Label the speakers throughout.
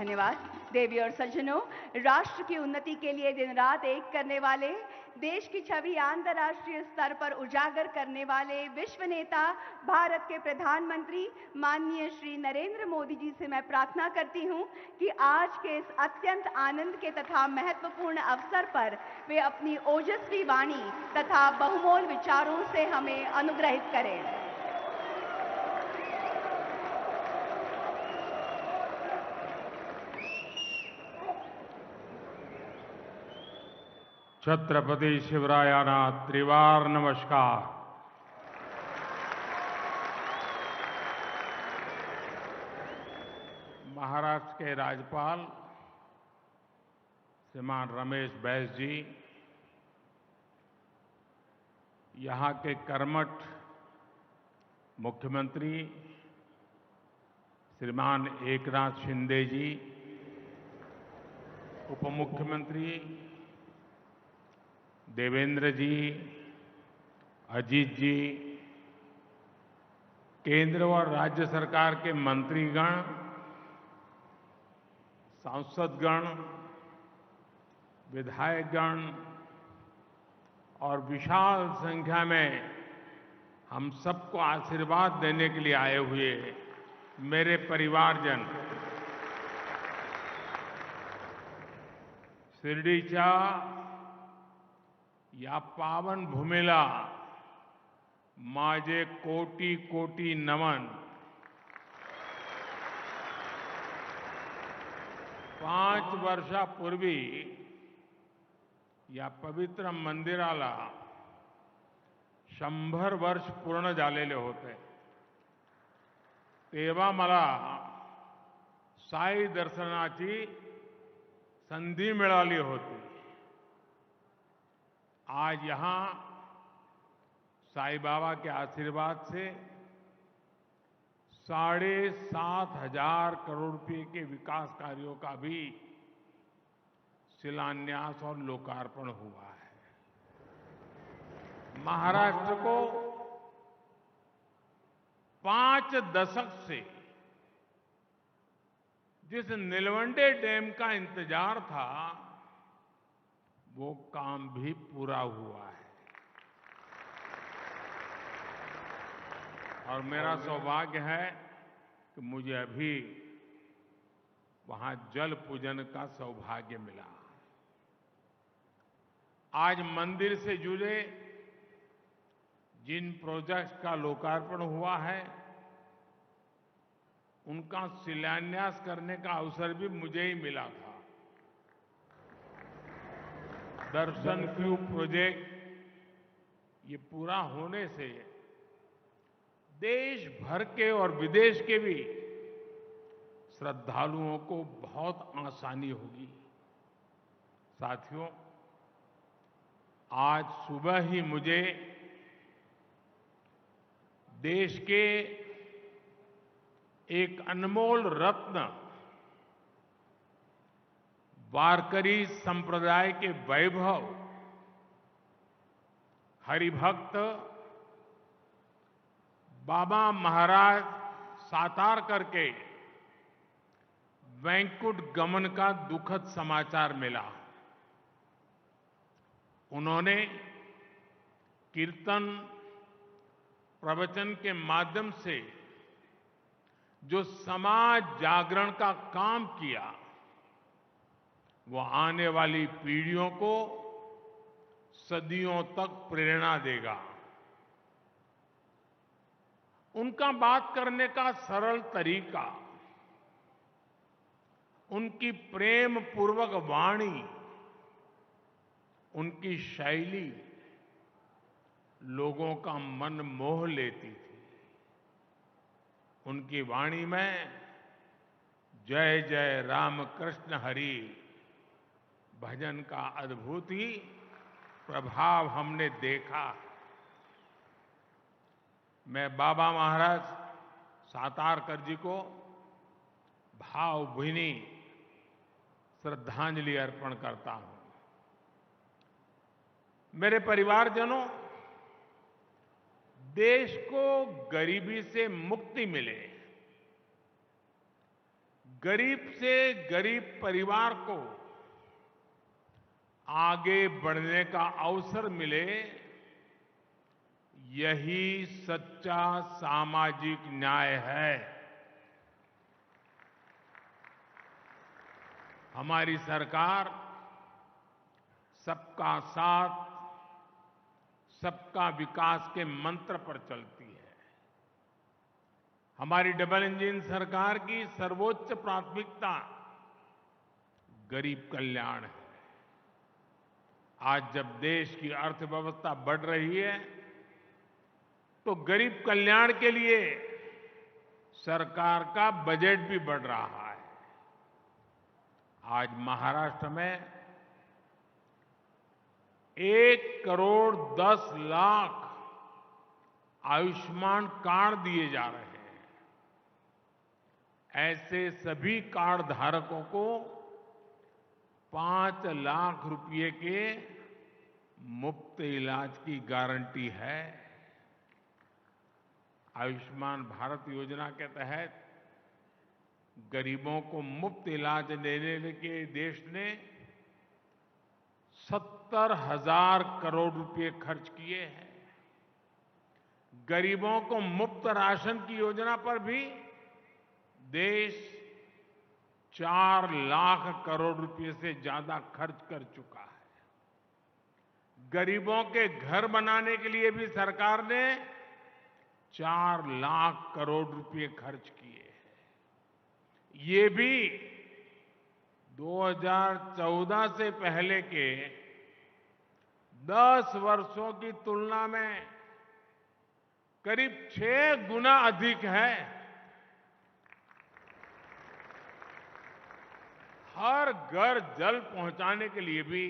Speaker 1: धन्यवाद। देवी और सज्जनों, राष्ट्र की उन्नति के लिए दिन रात एक करने वाले, देश की छवि अंतर्राष्ट्रीय स्तर पर उजागर करने वाले विश्व नेता, भारत के प्रधानमंत्री माननीय श्री नरेंद्र मोदी जी से मैं प्रार्थना करती हूं कि आज के इस अत्यंत आनंद के तथा महत्वपूर्ण अवसर पर वे अपनी ओजस्वी वाणी तथा बहुमोल विचारों से हमें अनुग्रहित करें।
Speaker 2: छत्रपति शिवरायाना त्रिवार नमस्कार। महाराष्ट्र के राज्यपाल श्रीमान रमेश बैस जी, यहाँ के कर्मठ मुख्यमंत्री श्रीमान एकनाथ शिंदे जी, उप मुख्यमंत्री देवेंद्र जी, अजीत जी, केंद्र और राज्य सरकार के मंत्रीगण, सांसदगण, विधायकगण और विशाल संख्या में हम सबको आशीर्वाद देने के लिए आए हुए मेरे परिवारजन, शिर्डीच्या या पावन भूमीला माझे कोटी कोटी नमन। 5 वर्षापूर्वी या पवित्र मंदिराला 100 वर्ष पूर्ण झालेले होते। तेव्हा मला साई दर्शनाची संधी मिळाली होती। आज यहां साईं बाबा के आशीर्वाद से 7,500 करोड़ रुपए के विकास कार्यों का भी शिलान्यास और लोकार्पण हुआ है। महाराष्ट्र को 5 दशक से जिस नीलवंडे डैम का इंतजार था, वो काम भी पूरा हुआ है और मेरा सौभाग्य है कि मुझे अभी वहां जल पूजन का सौभाग्य मिला। आज मंदिर से जुड़े जिन प्रोजेक्ट्स का लोकार्पण हुआ है, उनका शिलान्यास करने का अवसर भी मुझे ही मिला था। दर्शन क्यू प्रोजेक्ट ये पूरा होने से देश भर के और विदेश के भी श्रद्धालुओं को बहुत आसानी होगी। साथियों, आज सुबह ही मुझे देश के एक अनमोल रत्न वारकरी संप्रदाय के वैभव हरिभक्त बाबा महाराज सातारकर के वैकुंठ गमन का दुखद समाचार मिला। उन्होंने कीर्तन प्रवचन के माध्यम से जो समाज जागरण का काम किया, वो आने वाली पीढ़ियों को सदियों तक प्रेरणा देगा। उनका बात करने का सरल तरीका, उनकी प्रेम पूर्वक वाणी, उनकी शैली लोगों का मन मोह लेती थी। उनकी वाणी में जय जय राम कृष्ण हरि भजन का अद्भुत ही प्रभाव हमने देखा। मैं बाबा महाराज सातारकर जी को भावभीनी श्रद्धांजलि अर्पण करता हूं। मेरे परिवारजनों, देश को गरीबी से मुक्ति मिले, गरीब से गरीब परिवार को आगे बढ़ने का अवसर मिले, यही सच्चा सामाजिक न्याय है। हमारी सरकार सबका साथ, सबका विकास के मंत्र पर चलती है। हमारी डबल इंजन सरकार की सर्वोच्च प्राथमिकता गरीब कल्याण है। आज जब देश की अर्थव्यवस्था बढ़ रही है, तो गरीब कल्याण के लिए सरकार का बजट भी बढ़ रहा है। आज महाराष्ट्र में 1,10,00,000 आयुष्मान कार्ड दिए जा रहे हैं। ऐसे सभी कार्ड धारकों को 5 लाख रुपए के मुफ्त इलाज की गारंटी है। आयुष्मान भारत योजना के तहत गरीबों को मुफ्त इलाज देने के देश ने 70,000 करोड़ रुपए खर्च किए हैं। गरीबों को मुफ्त राशन की योजना पर भी देश 4 लाख करोड़ रुपए से ज्यादा खर्च कर चुका है। गरीबों के घर बनाने के लिए भी सरकार ने 4 लाख करोड़ रुपए खर्च किए हैं। ये भी 2014 से पहले के 10 वर्षों की तुलना में करीब 6 गुना अधिक है। हर घर जल पहुंचाने के लिए भी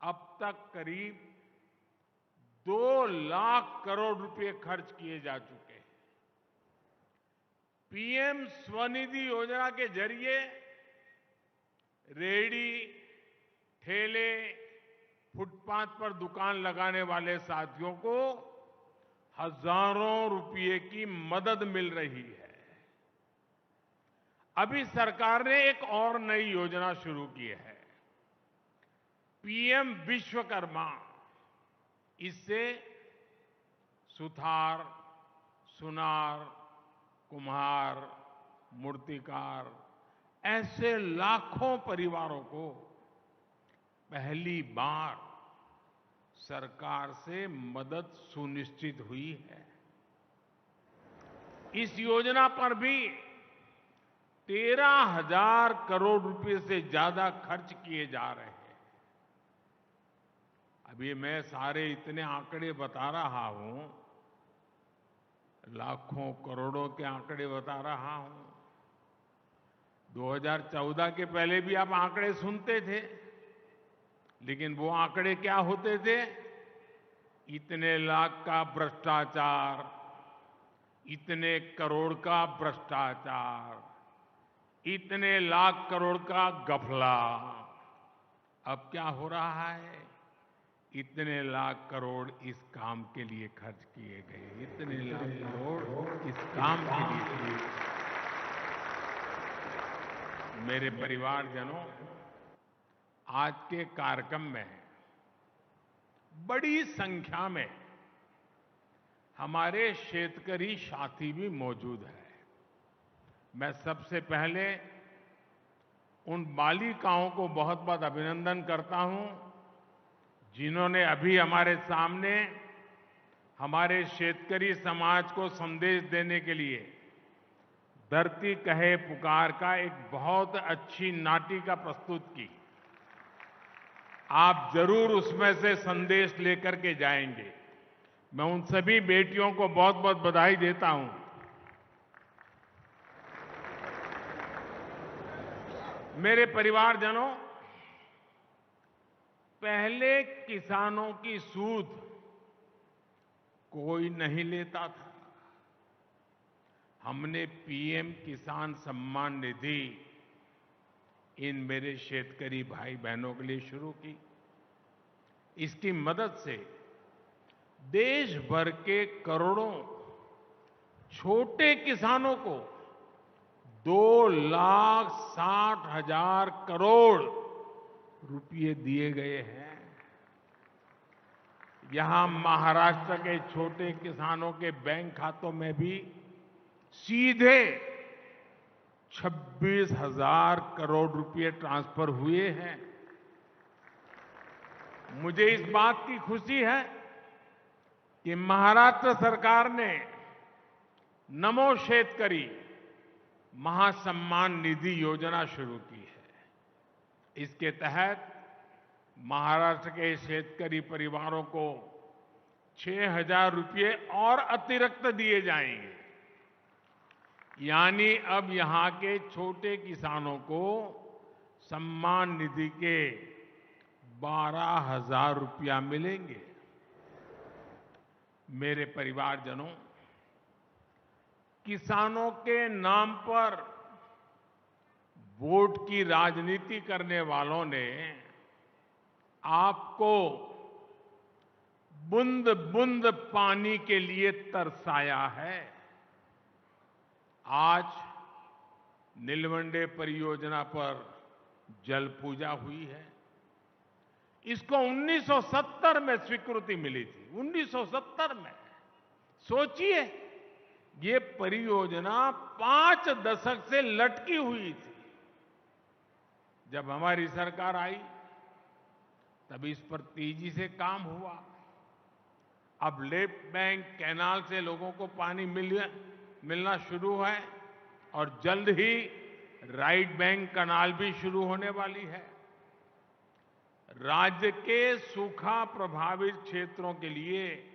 Speaker 2: अब तक करीब 2 लाख करोड़ रुपए खर्च किए जा चुके हैं। पीएम स्वनिधि योजना के जरिए रेहड़ी, ठेले, फुटपाथ पर दुकान लगाने वाले साथियों को हजारों रुपए की मदद मिल रही है। अभी सरकार ने एक और नई योजना शुरू की है, पीएम विश्वकर्मा। इससे सुथार, सुनार, कुम्हार, मूर्तिकार ऐसे लाखों परिवारों को पहली बार सरकार से मदद सुनिश्चित हुई है। इस योजना पर भी 13,000 करोड़ रुपए से ज्यादा खर्च किए जा रहे हैं। अभी मैं सारे इतने आंकड़े बता रहा हूं, लाखों करोड़ों के आंकड़े बता रहा हूं। 2014 के पहले भी आप आंकड़े सुनते थे, लेकिन वो आंकड़े क्या होते थे? इतने लाख का भ्रष्टाचार, इतने करोड़ का भ्रष्टाचार, इतने लाख करोड़ का घपला। अब क्या हो रहा है? इतने लाख करोड़ इस काम के लिए खर्च किए गए, इतने लाख करोड़ इस काम के लिए किए गए। मेरे परिवारजनों, आज के कार्यक्रम में बड़ी संख्या में हमारे शेतकरी साथी भी मौजूद हैं। मैं सबसे पहले उन बालिकाओं को बहुत बहुत अभिनंदन करता हूं, जिन्होंने अभी हमारे सामने हमारे शेतकरी समाज को संदेश देने के लिए धरती कहे पुकार का एक बहुत अच्छी नाटिका प्रस्तुत की। आप जरूर उसमें से संदेश लेकर के जाएंगे। मैं उन सभी बेटियों को बहुत बहुत बधाई देता हूं। मेरे परिवारजनों, पहले किसानों की सूद कोई नहीं लेता था। हमने पीएम किसान सम्मान निधि इन मेरे शेतकरी भाई बहनों के लिए शुरू की। इसकी मदद से देश भर के करोड़ों छोटे किसानों को 2,60,000 करोड़ रुपए दिए गए हैं। यहां महाराष्ट्र के छोटे किसानों के बैंक खातों में भी सीधे 26,000 करोड़ रुपए ट्रांसफर हुए हैं। मुझे इस बात की खुशी है कि महाराष्ट्र सरकार ने नमो शेतकरी महासम्मान निधि योजना शुरू की है। इसके तहत महाराष्ट्र के शेतकरी परिवारों को 6,000 रुपये और अतिरिक्त दिए जाएंगे। यानी अब यहां के छोटे किसानों को सम्मान निधि के 12,000 रुपया मिलेंगे। मेरे परिवारजनों, किसानों के नाम पर वोट की राजनीति करने वालों ने आपको बूंद बूंद पानी के लिए तरसाया है। आज नीलवंडे परियोजना पर जल पूजा हुई है। इसको 1970 में स्वीकृति मिली थी। 1970 में। सोचिए, ये परियोजना 5 दशक से लटकी हुई थी। जब हमारी सरकार आई तब इस पर तेजी से काम हुआ। अब लेफ्ट बैंक कैनाल से लोगों को पानी मिलना शुरू है और जल्द ही राइट बैंक कैनाल भी शुरू होने वाली है। राज्य के सूखा प्रभावित क्षेत्रों के लिए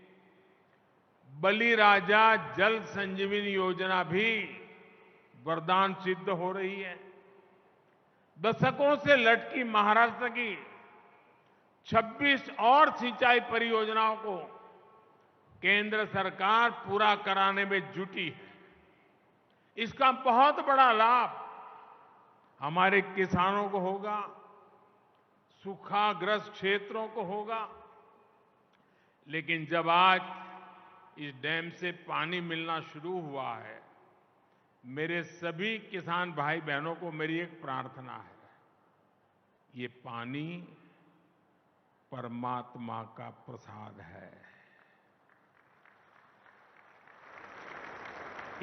Speaker 2: बलिराजा जल संजीवनी योजना भी वरदान सिद्ध हो रही है। दशकों से लटकी महाराष्ट्र की 26 और सिंचाई परियोजनाओं को केंद्र सरकार पूरा कराने में जुटी है। इसका बहुत बड़ा लाभ हमारे किसानों को होगा, सूखाग्रस्त क्षेत्रों को होगा। लेकिन जब आज इस डैम से पानी मिलना शुरू हुआ है, मेरे सभी किसान भाई बहनों को मेरी एक प्रार्थना है। ये पानी परमात्मा का प्रसाद है।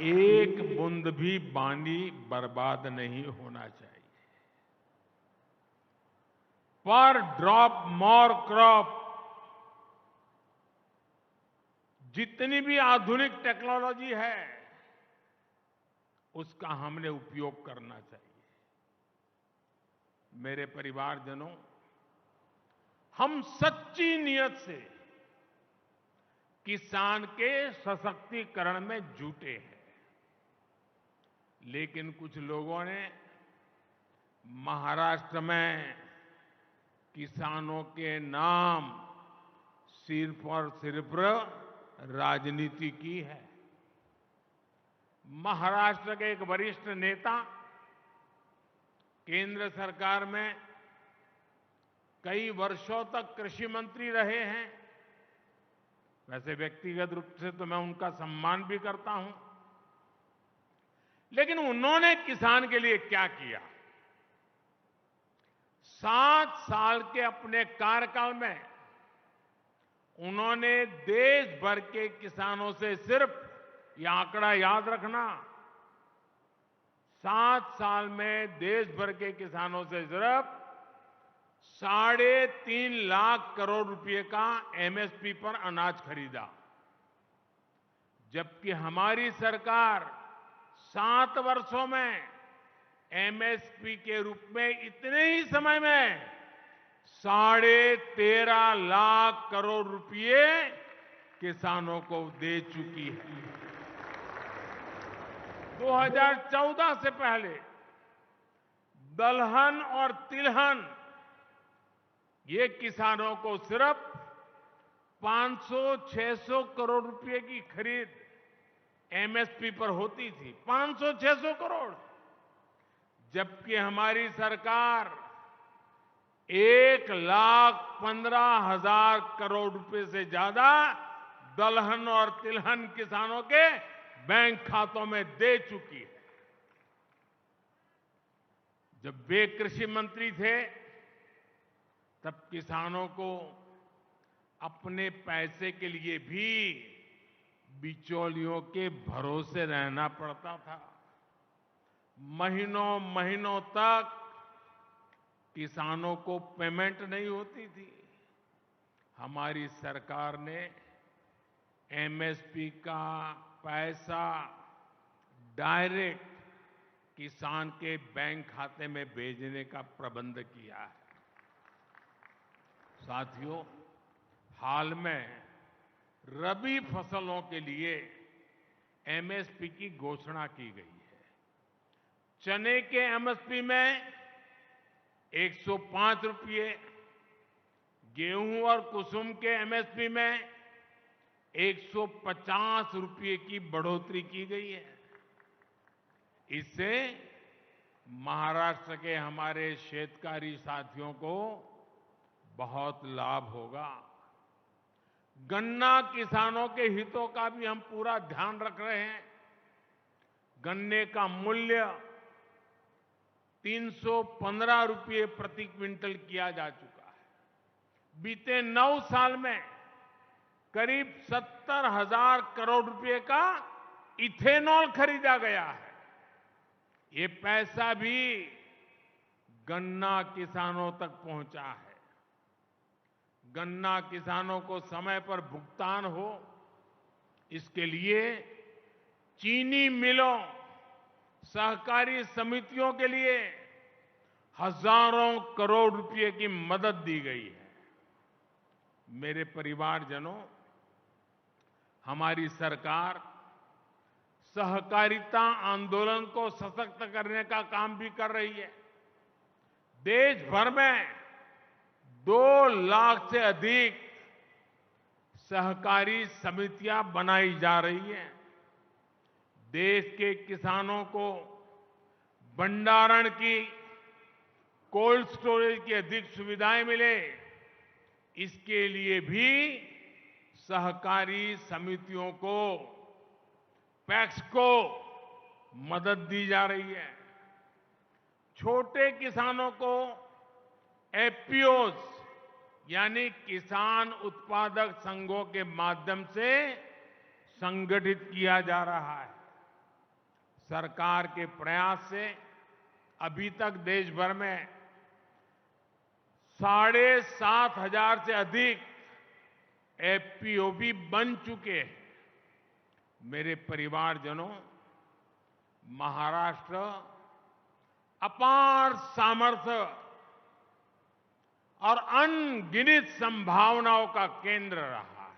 Speaker 2: एक बूंद भी पानी बर्बाद नहीं होना चाहिए। पर ड्रॉप मोर क्रॉप। जितनी भी आधुनिक टेक्नोलॉजी है उसका हमने उपयोग करना चाहिए। मेरे परिवारजनों, हम सच्ची नियत से किसान के सशक्तिकरण में जुटे हैं। लेकिन कुछ लोगों ने महाराष्ट्र में किसानों के नाम सिर्फ और सिर्फ राजनीति की है। महाराष्ट्र के एक वरिष्ठ नेता केंद्र सरकार में कई वर्षों तक कृषि मंत्री रहे हैं। वैसे व्यक्तिगत रूप से तो मैं उनका सम्मान भी करता हूं, लेकिन उन्होंने किसान के लिए क्या किया? 7 साल के अपने कार्यकाल में उन्होंने देश भर के किसानों से सिर्फ, यह आंकड़ा याद रखना, 7 साल में देश भर के किसानों से सिर्फ 3.5 लाख करोड़ रुपए का एमएसपी पर अनाज खरीदा। जबकि हमारी सरकार 7 वर्षों में एमएसपी के रूप में इतने ही समय में 13.5 लाख करोड़ रुपए किसानों को दे चुकी है। 2014 से पहले दलहन और तिलहन ये किसानों को सिर्फ 500-600 करोड़ रुपए की खरीद एमएसपी पर होती थी। 500-600 करोड़। जबकि हमारी सरकार 1,15,000 करोड़ रुपए से ज्यादा दलहन और तिलहन किसानों के बैंक खातों में दे चुकी है। जब वे कृषि मंत्री थे तब किसानों को अपने पैसे के लिए भी बिचौलियों के भरोसे रहना पड़ता था। महीनों महीनों तक किसानों को पेमेंट नहीं होती थी। हमारी सरकार ने एमएसपी का पैसा डायरेक्ट किसान के बैंक खाते में भेजने का प्रबंध किया है। साथियों, हाल में रबी फसलों के लिए एमएसपी की घोषणा की गई है। चने के एमएसपी में 105 रुपये, गेहूं और कुसुम के एमएसपी में 150 रुपये की बढ़ोतरी की गई है। इससे महाराष्ट्र के हमारे शेतकारी साथियों को बहुत लाभ होगा। गन्ना किसानों के हितों का भी हम पूरा ध्यान रख रहे हैं। गन्ने का मूल्य 315 रुपये प्रति क्विंटल किया जा चुका है। बीते 9 साल में करीब 70,000 करोड़ रुपए का इथेनॉल खरीदा गया है। ये पैसा भी गन्ना किसानों तक पहुंचा है। गन्ना किसानों को समय पर भुगतान हो, इसके लिए चीनी मिलों, सहकारी समितियों के लिए हजारों करोड़ रुपए की मदद दी गई है। मेरे परिवारजनों, हमारी सरकार सहकारिता आंदोलन को सशक्त करने का काम भी कर रही है। देश भर में 2 लाख से अधिक सहकारी समितियां बनाई जा रही हैं। देश के किसानों को भंडारण की, कोल्ड स्टोरेज की अधिक सुविधाएं मिले, इसके लिए भी सहकारी समितियों को, पैक्स को मदद दी जा रही है। छोटे किसानों को एफपीओज यानी किसान उत्पादक संघों के माध्यम से संगठित किया जा रहा है। सरकार के प्रयास से अभी तक देश भर में 7,500 से अधिक एफपीओ भी बन चुके हैं। मेरे परिवारजनों, महाराष्ट्र अपार सामर्थ्य और अनगिनत संभावनाओं का केंद्र रहा है।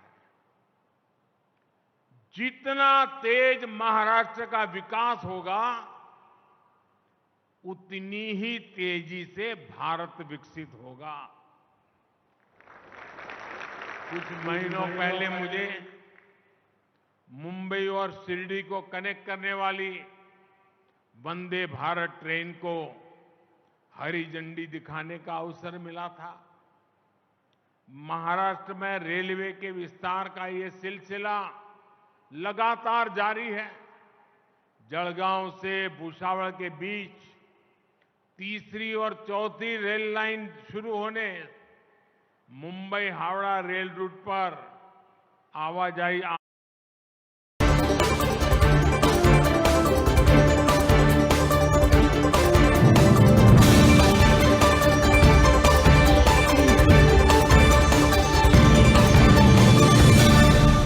Speaker 2: जितना तेज महाराष्ट्र का विकास होगा, उतनी ही तेजी से भारत विकसित होगा। कुछ महीनों पहले मुझे मुंबई और शिरडी को कनेक्ट करने वाली वंदे भारत ट्रेन को हरी झंडी दिखाने का अवसर मिला था। महाराष्ट्र में रेलवे के विस्तार का ये सिलसिला लगातार जारी है। जलगांव से भुसावल के बीच तीसरी और चौथी रेल लाइन शुरू होने, मुंबई हावड़ा रेल रूट पर आवाजाही